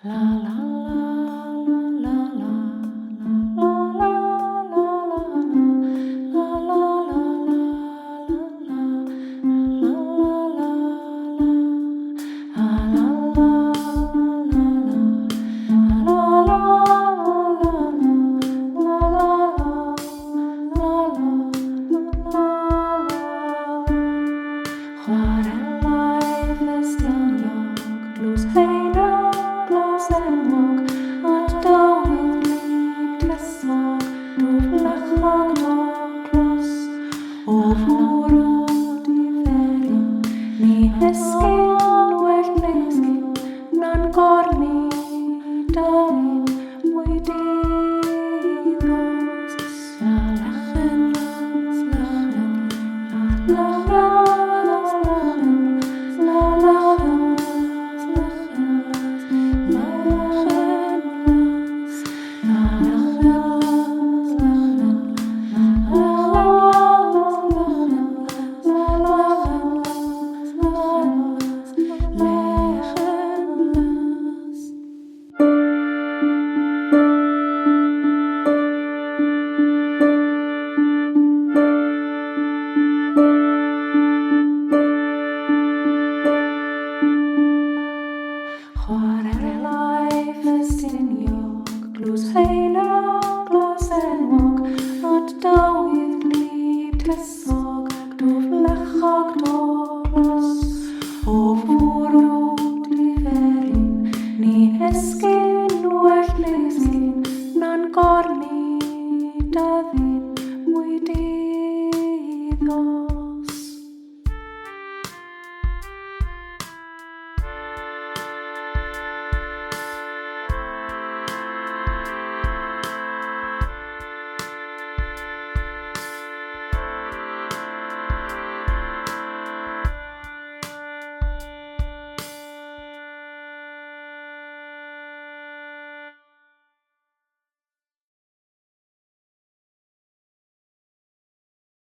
Chwarelau Ffestiniog, hynny, glos enwog, adnodd, tresmog, dwflechog doglos, o fwrod I Fe'i, ni hysgyn well nesgyn, na'n gorni dain, mwy diddos, LleCHI Ffestiniog, hynny, glos enwog, adnodd, tresmog,